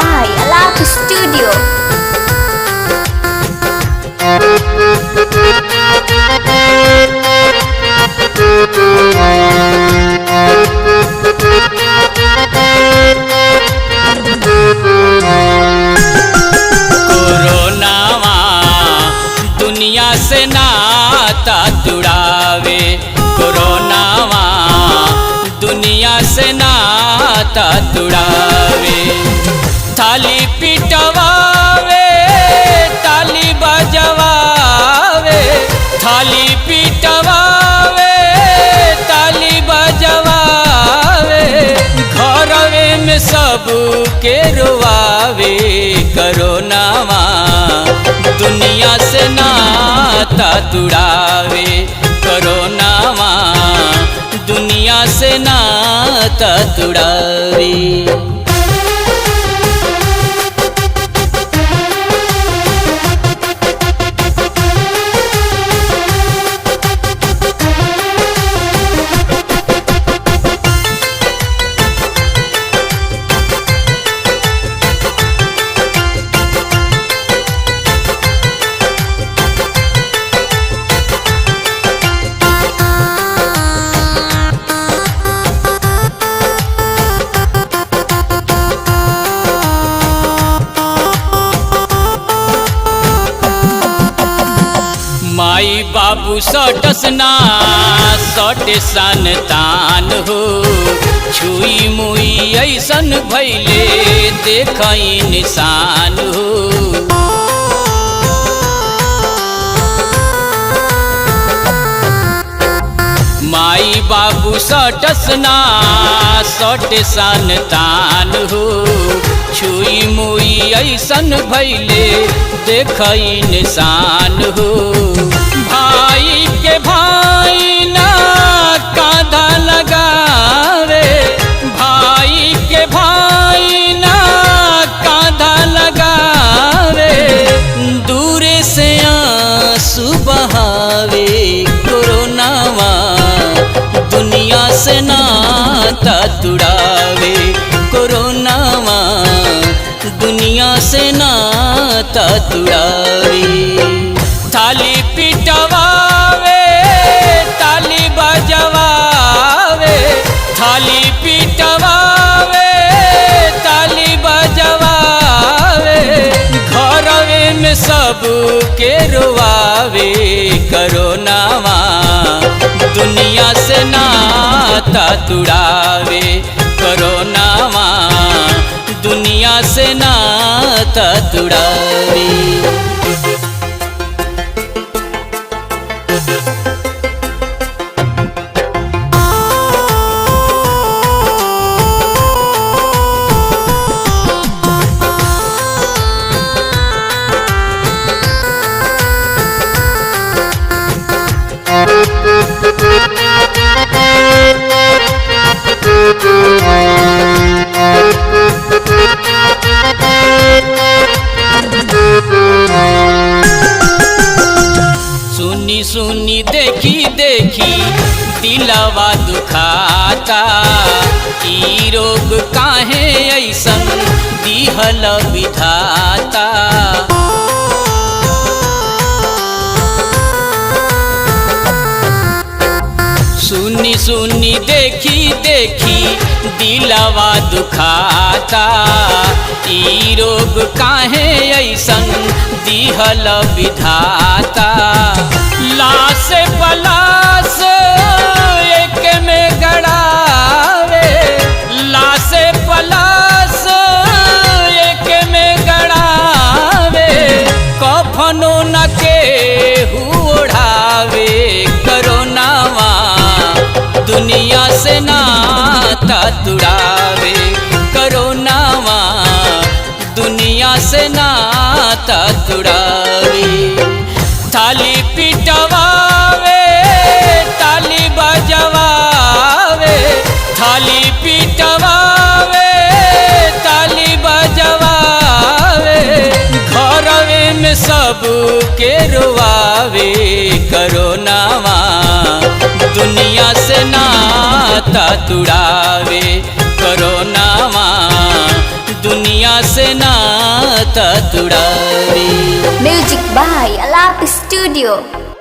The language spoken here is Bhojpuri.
by Alap Studio. कोरोनावा दुनिया से नाता तुड़ावे, कोरोनावा दुनिया से नाता तुड़ावे। थाली पिटवावे ताली बजवावे, थाली पिटवावे ताली बजवावे, घरवे में सब के रोवावे। कोरोनावा दुनिया से नाता तुड़ावे, कोरोनावा दुनिया से नाता तुड़ावे। माई बाबू सटस ना सटे संतान हो, छुई मुई ऐसन भैले देखई निशान हो। माई बाबू सटस ना सटे संतान हो, छुई मुई ऐसन भैले देखई निशान हो। भाई के भाई ना कांधा लगावे, भाई के भाई ना कांधा लगावे, दूरे से आंसू बहावे। कोरोनावा दुनिया से नाता तुड़ावे, कोरोनावा दुनिया से नाता तुड़ावे। थाली पिटवावे ताली बजवावे, थाली पिटवावे ताली बजवावे, घरवे में सब के रोवावे। कोरोनावा दुनिया से नाता तुड़ावे, कोरोनावा दुनिया से नाता तुड़ावे। सुनी सुनी देखी देखी दिलवा दुखाता, ई रोग काहे ऐसन दिहल विधाता। सुनी सुनी देखी देखी दिलवा दुखाता, ई रोग काहे ऐसन दिहल विधाता। लाश पलाश एक में गड़ावे, लाश पलाश एक में गड़ावे, कफनो न केहू ओढ़ावे। कोरोनावा दुनिया से नाता तुड़ावे, कोरोनावा दुनिया से नाता तुड़ावे। थाली पिटवावे ताली बजवावे, थाली पिटवावे ताली बजवावे, घरवे में सब के रोवावे। कोरोनावा दुनिया से नाता तुड़ावे, कोरोनावा दुनिया से माथा तुड़ावे। Music by Alap Studio.